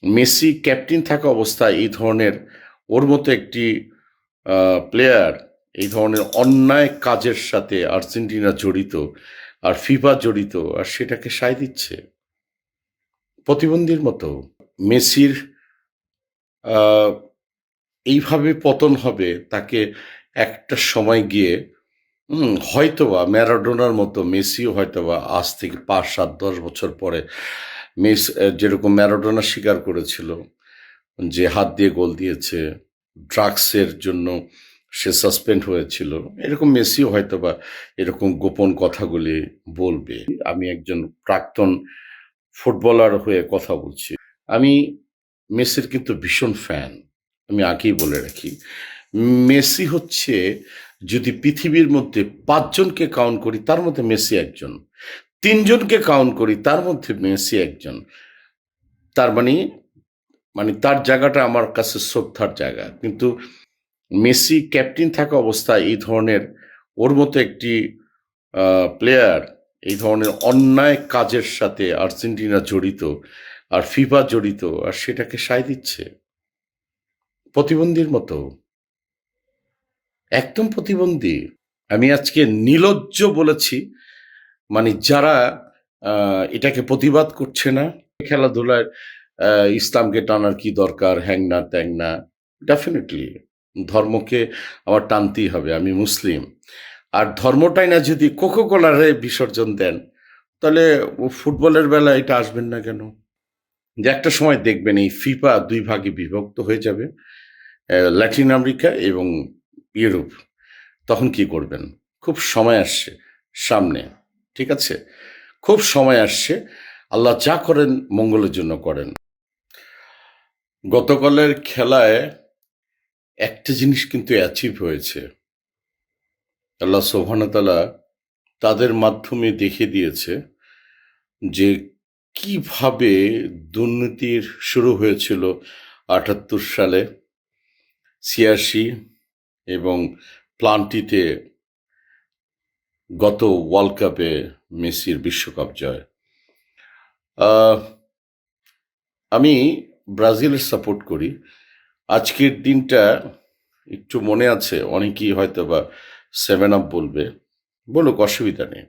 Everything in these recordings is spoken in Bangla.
মেসি ক্যাপ্টেন থাকা অবস্থায় এই ধরনের ওর মতো একটি প্লেয়ার এই ধরনের অন্যায় কাজের সাথে আর্জেন্টিনা জড়িত আর ফিফা জড়িত আর সেটাকে সায় দিচ্ছে প্রতিবন্ধীর মতো। মেসির আহ, এইভাবে পতন হবে তাকে একটা সময় গিয়ে হয়তোবা ম্যারাডোনার মতো মেসিও হয়তোবা আজ থেকে ৫, ৭, ১০ বছর পরে যেরকম ম্যারাডোনা স্বীকার করেছিল যে হাত দিয়ে গোল দিয়েছে, ড্রাগসের জন্য সে সাসপেন্ড হয়েছিল, এরকম মেসিও হয়তোবা এরকম গোপন কথাগুলি বলবে। আমি একজন প্রাক্তন ফুটবলার হয়ে কথা বলছি। আমি মেসির কিন্তু ভীষণ ফ্যান। আমি আগেই বলে রাখি, মেসি হচ্ছে, যদি পৃথিবীর মধ্যে ৫ জনকে কাউন্ট করি তার মধ্যে মেসি একজন, ৩ জনকে কাউন্ট করি তার মধ্যে মেসি একজন। তার মানে মানে তার জায়গাটা আমার কাছে শ্রদ্ধার জায়গা। কিন্তু মেসি ক্যাপ্টেন থাকা অবস্থায় এই ধরনের ওর মতো একটি প্লেয়ার এই ধরনের অন্যায় কাজের সাথে আর্জেন্টিনা জড়িত আর ফিফা জড়িত আর সেটাকে সায় দিচ্ছে প্রতিবন্ধীর মতো, একদম প্রতিবন্ধী। আমি আজকে নির্লজ্জ বলেছি, মানে যারা এটাকে প্রতিবাদ করছে না। খেলাধুলায় ইসলামকে টানার কি দরকার, হ্যাং না ত্যাং না। ডেফিনেটলি ধর্মকে আবার টানতেই হবে, আমি মুসলিম। আর ধর্মটাই না যদি কোকোকোলারে বিসর্জন দেন, তাহলে ফুটবলের বেলা এটা আসবেন না কেন? যে একটা সময় দেখবেন এই ফিফা ২ ভাগে বিভক্ত হয়ে যাবে, ল্যাটিন আমেরিকা এবং ইউরোপ। তখন কি করবেন? খুব সময় আসছে সামনে, ঠিক আছে? খুব সময় আসছে। আল্লাহ যা করেন মঙ্গলের জন্য করেন। গতকালের খেলায় একটা জিনিস কিন্তু অ্যাচিভ হয়েছে। আল্লাহ সুবহানাহু ওয়া তাআলা তাদের মাধ্যমে দেখিয়ে দিয়েছে যে কিভাবে দুর্নীতির শুরু হয়েছিল ৭৮ সালে ছিয়াশি এবং প্লান্টিতে গত ওয়ার্ল্ড কাপে মেসির বিশ্বকাপ জয়। আহ, আমি ব্রাজিলের সাপোর্ট করি। আজকের দিনটা একটু মনে আছে, অনেকেই হয়তো বা 7 আপ বলবে, বলুক, অসুবিধা নেই।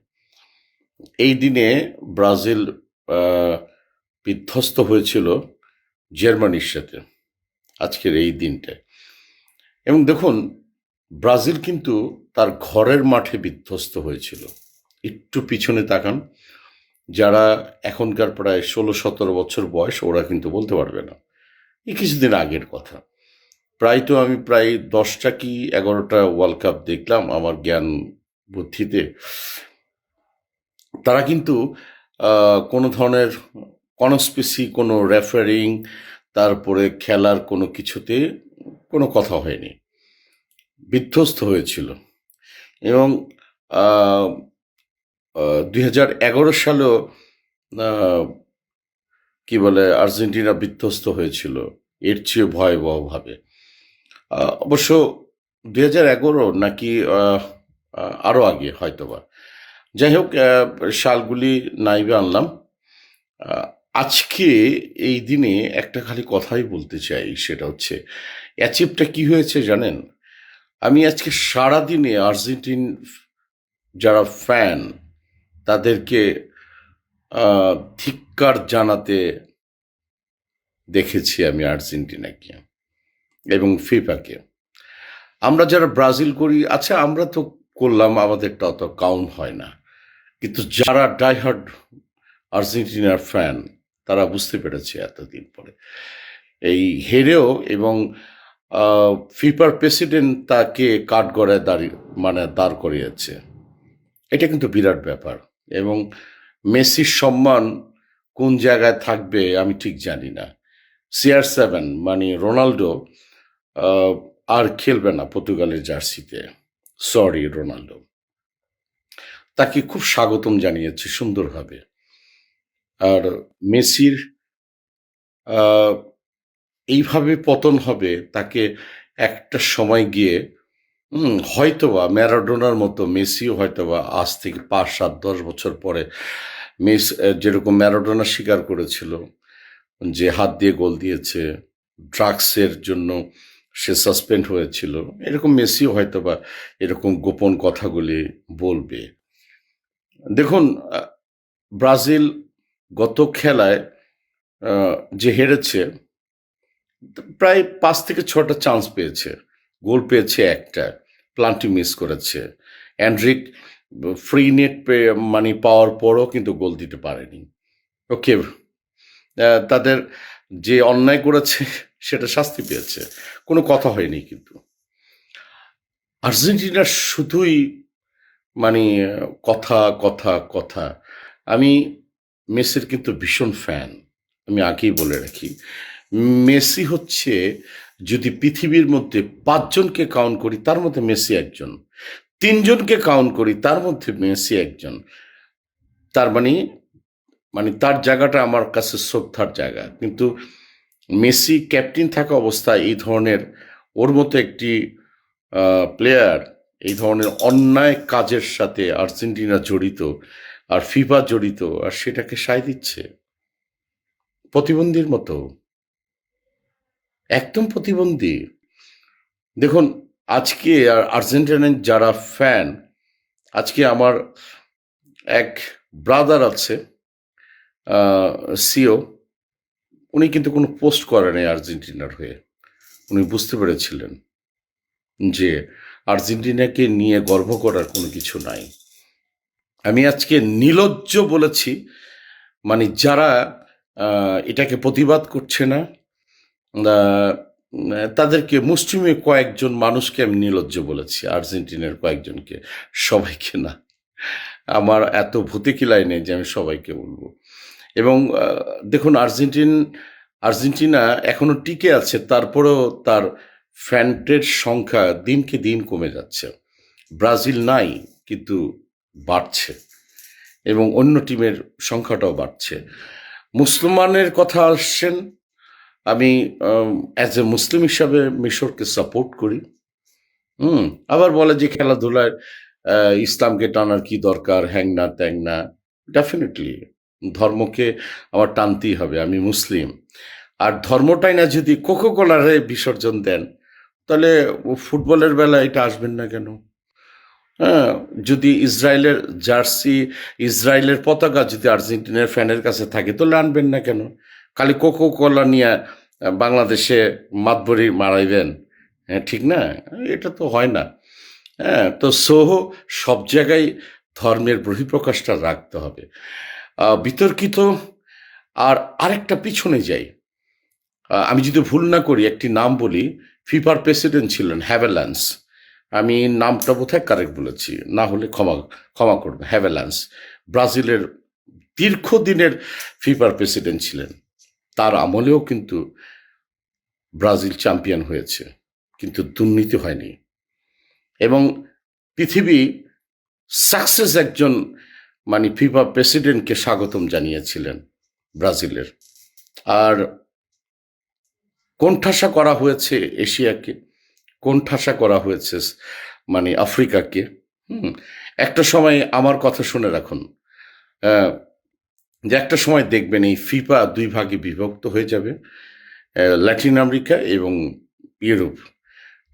এই দিনে ব্রাজিল আহ, বিধ্বস্ত হয়েছিল জার্মানির সাথে, আজকের এই দিনটায়। এবং দেখুন, ব্রাজিল কিন্তু তার ঘরের মাঠে বিধ্বস্ত হয়েছিল। একটু পিছনে তাকান, যারা এখনকার প্রায় ১৬, ১৭ বছর বয়স, ওরা কিন্তু বলতে পারবে না। এই কিছুদিন আগের কথা। আমি প্রায় 10টা কি 11টা ওয়ার্ল্ড কাপ দেখলাম আমার জ্ঞান বুদ্ধিতে। তারা কিন্তু কোনো ধরনের কনস্পিসি, কোনো রেফারিং, তারপরে খেলার কোনো কিছুতে কোনো কথা হয়নি, বিধ্বস্ত হয়েছিল। এবং ২০১১ সালেও আহ, কি বলে, আর্জেন্টিনা বিধ্বস্ত হয়েছিল এর চেয়ে ভয়াবহভাবে। অবশ্য ২০১১ নাকি আরও আগে হয়তোবা। যাই হোক, সালগুলি নাইবে আনলাম। আহ, আজকে এই দিনে একটা খালি কথাই বলতে চাই, সেটা হচ্ছে অ্যাচিভটা কি হয়েছে জানেন? আমি আজকে সারাদিনে আর্জেন্টিন যারা ফ্যান তাদেরকে ধিক্কার জানাতে দেখেছি আমি আর্জেন্টিনাকে এবং ফিফাকে। আমরা যারা ব্রাজিল করি, আচ্ছা আমরা তো করলাম, আমাদেরটা অত কাউন্ট হয় না। কিন্তু যারা ডাইহার্ড আর্জেন্টিনার ফ্যান, তারা বুঝতে পেরেছে এতদিন পরে এই হেরেও। এবং ফিফার প্রেসিডেন্ট তাকে কাঠগড়ায় দাঁড় করিয়েছে। এটা কিন্তু বিরাট ব্যাপার। এবং মেসির সম্মান কোন জায়গায় থাকবে আমি ঠিক জানি না। CR7 মানে রোনাল্ডো আহ, আর খেলবে না পর্তুগালের জার্সিতে। সরি রোনাল্ডো, তাকে খুব স্বাগতম জানিয়েছে সুন্দরভাবে। আর মেসির আহ, এইভাবে পতন হবে তাকে একটা সময় গিয়ে হয়তোবা ম্যারাডোনার মতো মেসিও হয়তোবা আজ থেকে ৫, ৭, ১০ বছর পরে যেরকম ম্যারাডোনা স্বীকার করেছিল যে হাত দিয়ে গোল দিয়েছে, ড্রাগসের জন্য সে সাসপেন্ড হয়েছিল, এরকম মেসিও হয়তোবা এরকম গোপন কথাগুলি বলবে। দেখুন, ব্রাজিল গত খেলায় যে হেরেছে, প্রায় ৫ থেকে ৬টা চান্স পেয়েছে, গোল পেয়েছে একটা, প্লান্টি মিস করেছে। অ্যান্ড্রিক ফ্রি নেট মানে পাওয়ার পরও কিন্তু গোল দিতে পারেনি। ওকে, তাদের যে অন্যায় করেছে সেটা শাস্তি পেয়েছে, কোনো কথা হয়নি। কিন্তু আর্জেন্টিনা শুধুই মানে কথা কথা কথা। আমি মেসির কিন্তু ভীষণ ফ্যান, আমি আগেই বলে রাখি। মেসি হচ্ছে, যদি পৃথিবীর মধ্যে ৫ জনকে কাউন্ট করি তার মধ্যে মেসি একজন, ৩ জনকে কাউন্ট করি তার মধ্যে মেসি একজন। তার মানে তার জায়গাটা আমার কাছে শ্রদ্ধার জায়গা। কিন্তু মেসি ক্যাপ্টেন থাকা অবস্থায় এই ধরনের, ওর মতো একটি প্লেয়ার এই ধরনের অন্যায় কাজের সাথে আর্জেন্টিনা জড়িত, আর ফিফা জড়িত, আর সেটাকে সায় দিচ্ছে প্রতিবন্ধীর মতো, একদম প্রতিবন্ধী। দেখুন, আজকে আর্জেন্টিনার যারা ফ্যান, আজকে আমার এক ব্রাদার আছে, সিও, উনি কিন্তু কোনো পোস্ট করেনি আর্জেন্টিনার হয়ে। উনি বুঝতে পেরেছিলেন যে আর্জেন্টিনাকে নিয়ে গর্ব করার কোনো কিছু নাই। আমি আজকে নির্লজ্জ বলেছি, মানে যারা এটাকে প্রতিবাদ করছে না, তাদেরকে, মুসলিমে কয়েকজন মানুষকে আমি নির্লজ্জ বলেছি, আর্জেন্টিনার কয়েকজনকে, সবাইকে না। আমার এত ভূতে কিলাই নেই যে আমি সবাইকে বলবো। এবং দেখুন, আর্জেন্টিনা এখনো টিকে আছে, তারপরেও তার ফ্যানের সংখ্যা দিনকে দিন কমে যাচ্ছে। ব্রাজিল নাই, কিন্তু বাড়ছে, এবং অন্য টিমের সংখ্যাটাও বাড়ছে। মুসলমানের কথা আসছেন, আমি অ্যাজ এ মুসলিম হিসাবে মিশরকে সাপোর্ট করি। আবার বলে যে খেলাধুলায় ইসলামকে টানার কি দরকার, হ্যাং না ত্যাং না। ডেফিনেটলি ধর্মকে আমার টানতেই হবে, আমি মুসলিম। আর ধর্মটাই না যদি কোকোকোলারে বিসর্জন দেন, তাহলে ফুটবলের বেলা এটা আসবেন না কেন? হ্যাঁ, যদি ইসরায়েলের জার্সি, ইসরায়েলের পতাকা যদি আর্জেন্টিনার ফ্যানের কাছে থাকে, তাহলে আনবেন না কেন? খালি কোকোকোলা নিয়ে বাংলাদেশে মাতবরি মারাইবেন? হ্যাঁ, ঠিক না? এটা তো হয় না। হ্যাঁ, তো সব জায়গায় ধর্মের বহিঃপ্রকাশটা রাখতে হবে। বিতর্কিত। আর আরেকটা পিছনে যাই, আমি যদি ভুল না করি একটি নাম বলি, ফিফার প্রেসিডেন্ট ছিলেন হ্যাভেল্যান্স। আমি নামটা বোধহয় কারেক্ট বলেছি, না হলে ক্ষমা করবে। হ্যাভেল্যান্স ব্রাজিলের দীর্ঘদিনের ফিফার প্রেসিডেন্ট ছিলেন। তার আমলেও কিন্তু ব্রাজিল চ্যাম্পিয়ন হয়েছে, কিন্তু দুর্নীতি হয়নি। এবং পৃথিবী সাকসেস একজন মানে ফিফা প্রেসিডেন্টকে স্বাগতম জানিয়েছিলেন ব্রাজিলের। আর কোণঠাসা করা হয়েছে এশিয়াকে, কোণঠাসা করা হয়েছে মানে আফ্রিকাকে। একটা সময় আমার কথা শুনে রাখুন, যে একটা সময় দেখবেন এই ফিফা 2 ভাগে বিভক্ত হয়ে যাবে, ল্যাটিন আমেরিকা এবং ইউরোপ।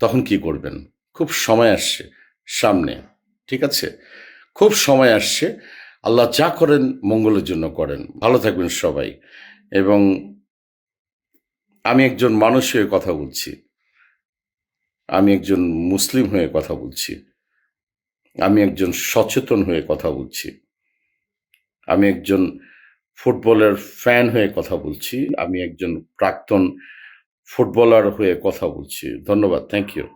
তখন কি করবেন? খুব সময় আসছে সামনে, ঠিক আছে? খুব সময় আসছে। আল্লাহ যা করেন মঙ্গলের জন্য করেন। ভালো থাকবেন সবাই। এবং আমি একজন মানুষ হয়ে কথা বলছি, আমি একজন মুসলিম হয়ে কথা বলছি, আমি একজন সচেতন হয়ে কথা বলছি, আমি একজন ফুটবলের ফ্যান হয়ে কথা বলছি, আমি একজন প্রাক্তন ফুটবলার হয়ে কথা বলছি। ধন্যবাদ। Thank you.